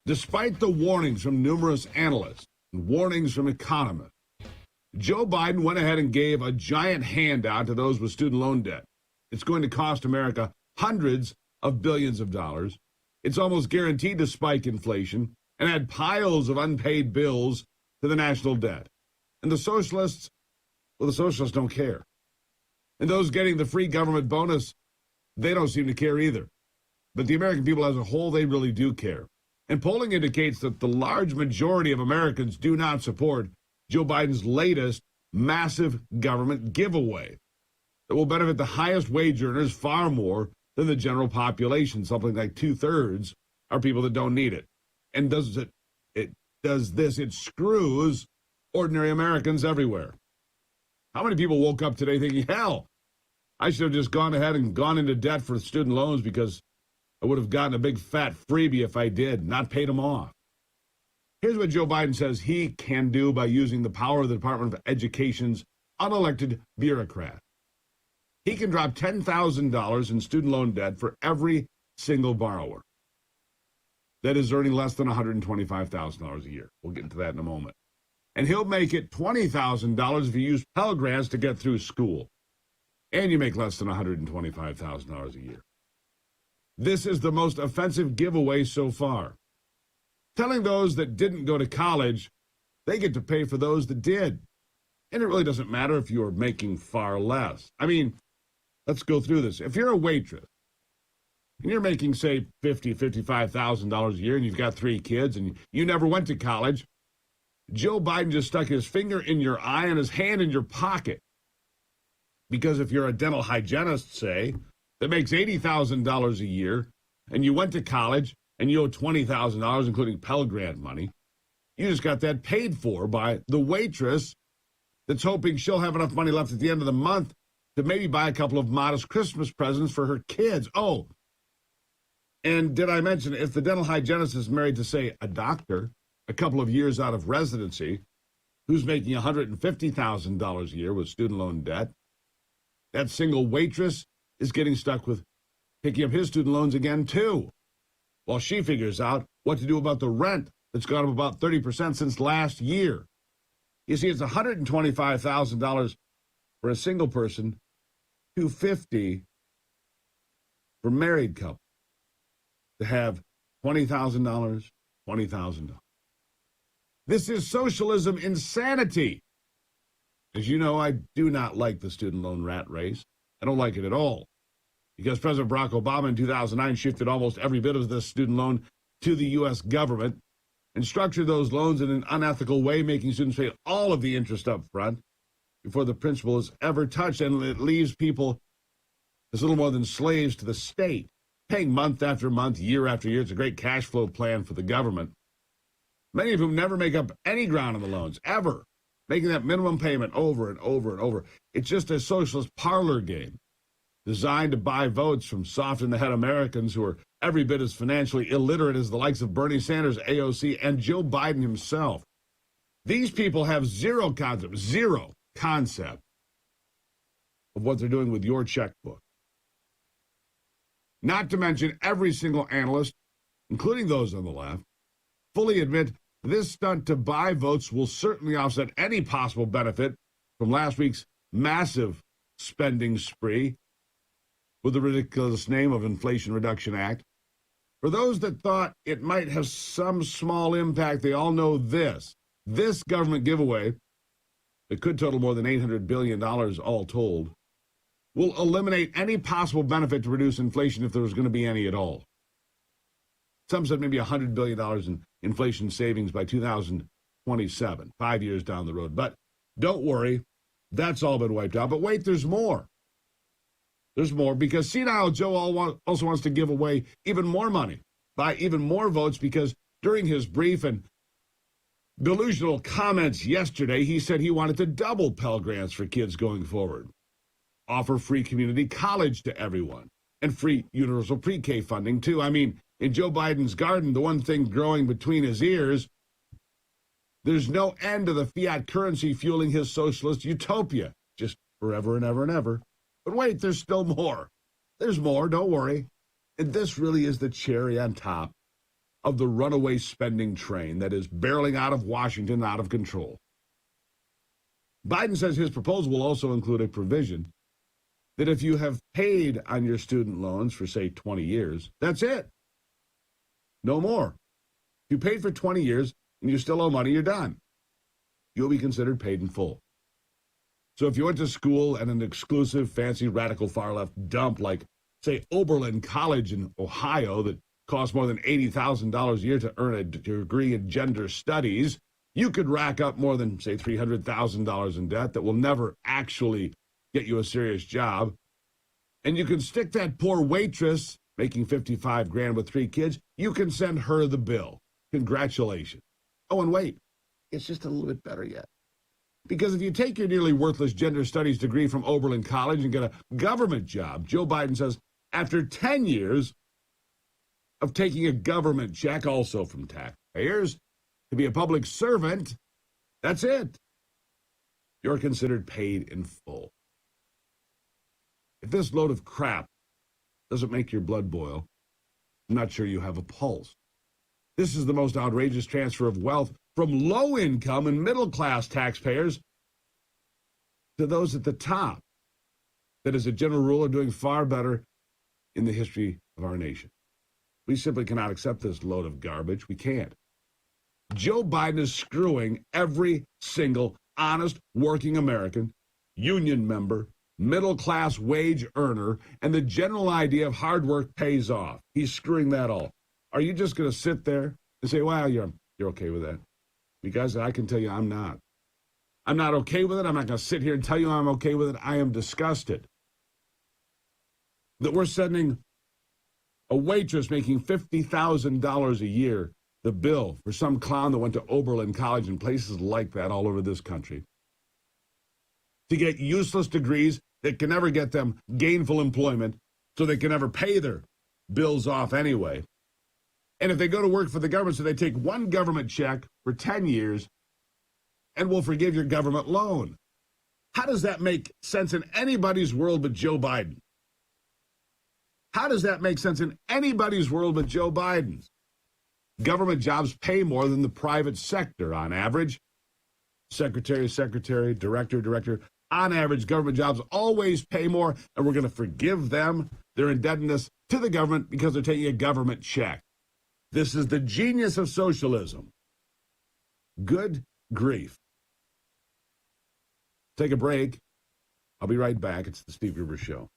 Despite the warnings from numerous analysts and warnings from economists, Joe Biden went ahead and gave a giant handout to those with student loan debt. It's going to cost America hundreds of billions of dollars. It's almost guaranteed to spike inflation and add piles of unpaid bills to the national debt. And the socialists don't care. And those getting the free government bonus, they don't seem to care either. But the American people as a whole, they really do care. And polling indicates that the large majority of Americans do not support Joe Biden's latest massive government giveaway that will benefit the highest wage earners far more than the general population. Something like 2/3 are people that don't need it. And it screws ordinary Americans everywhere. How many people woke up today thinking, hell, I should have just gone ahead and gone into debt for student loans because I would have gotten a big fat freebie if I did, not paid them off. Here's what Joe Biden says he can do by using the power of the Department of Education's unelected bureaucrat. He can drop $10,000 in student loan debt for every single borrower that is earning less than $125,000 a year. We'll get into that in a moment. And he'll make it $20,000 if you use Pell Grants to get through school. And you make less than $125,000 a year. This is the most offensive giveaway so far. Telling those that didn't go to college, they get to pay for those that did. And it really doesn't matter if you're making far less. I mean, let's go through this. If you're a waitress, and you're making, say, $55,000 a year, and you've got 3 kids, and you never went to college, Joe Biden just stuck his finger in your eye and his hand in your pocket. Because if you're a dental hygienist, say, that makes $80,000 a year, and you went to college, and you owe $20,000, including Pell Grant money, you just got that paid for by the waitress that's hoping she'll have enough money left at the end of the month to maybe buy a couple of modest Christmas presents for her kids. Oh, and did I mention, if the dental hygienist is married to, say, a doctor, a couple of years out of residency, who's making $150,000 a year with student loan debt, that single waitress is getting stuck with picking up his student loans again, too, while she figures out what to do about the rent that's gone up about 30% since last year. You see, it's $125,000 for a single person, $250,000 for married couple to have $20,000, $20,000. This is socialism insanity. As you know, I do not like the student loan rat race. I don't like it at all. Because President Barack Obama in 2009 shifted almost every bit of this student loan to the U.S. government and structured those loans in an unethical way, making students pay all of the interest up front before the principal is ever touched, and it leaves people as little more than slaves to the state, paying month after month, year after year. It's a great cash flow plan for the government, many of whom never make up any ground on the loans, ever, making that minimum payment over and over and over. It's just a socialist parlor game designed to buy votes from soft-in-the-head Americans who are every bit as financially illiterate as the likes of Bernie Sanders, AOC, and Joe Biden himself. These people have zero concept of what they're doing with your checkbook. Not to mention every single analyst, including those on the left, fully admit this stunt to buy votes will certainly offset any possible benefit from last week's massive spending spree with the ridiculous name of Inflation Reduction Act. For those that thought it might have some small impact, they all know this government giveaway, that could total more than $800 billion all told, will eliminate any possible benefit to reduce inflation if there was going to be any at all. Some said maybe $100 billion in inflation savings by 2027, 5 years down the road. But don't worry, that's all been wiped out. But wait, there's more. There's more, because senile Joe also wants to give away even more money, buy even more votes, because during his brief and delusional comments yesterday, he said he wanted to double Pell Grants for kids going forward, offer free community college to everyone, and free universal pre-K funding, too. I mean, in Joe Biden's garden, the one thing growing between his ears, there's no end to the fiat currency fueling his socialist utopia, just forever and ever and ever. But wait, there's still more. There's more, don't worry. And this really is the cherry on top. of the runaway spending train that is barreling out of Washington out of control. Biden says his proposal will also include a provision that if you have paid on your student loans for, say, 20 years, that's it. No more. If you paid for 20 years and you still owe money, you're done. You'll be considered paid in full. So if you went to school at an exclusive, fancy, radical far-left dump like, say, Oberlin College in Ohio that costs more than $80,000 a year to earn a degree in gender studies, you could rack up more than, say, $300,000 in debt that will never actually get you a serious job. And you can stick that poor waitress making $55,000 with 3 kids, you can send her the bill. Congratulations. Oh, and wait, it's just a little bit better yet. Because if you take your nearly worthless gender studies degree from Oberlin College and get a government job, Joe Biden says after 10 years of taking a government check, also from taxpayers, to be a public servant, that's it. You're considered paid in full. If this load of crap doesn't make your blood boil, I'm not sure you have a pulse. This is the most outrageous transfer of wealth from low-income and middle-class taxpayers to those at the top that, as a general rule, are doing far better in the history of our nation. We simply cannot accept this load of garbage. We can't. Joe Biden is screwing every single honest working American, union member, middle-class wage earner, and the general idea of hard work pays off. He's screwing that all. Are you just going to sit there and say, well, you're okay with that? Because I can tell you I'm not. I'm not okay with it. I'm not going to sit here and tell you I'm okay with it. I am disgusted that we're sending a waitress making $50,000 a year the bill for some clown that went to Oberlin College and places like that all over this country to get useless degrees that can never get them gainful employment, so they can never pay their bills off anyway. And if they go to work for the government, so they take one government check for 10 years and will forgive your government loan. How does that make sense in anybody's world but Joe Biden? How does that make sense in anybody's world but Joe Biden's? Government jobs pay more than the private sector on average. Secretary, director. On average, government jobs always pay more, and we're going to forgive them their indebtedness to the government because they're taking a government check. This is the genius of socialism. Good grief. Take a break. I'll be right back. It's the Steve Gruber Show.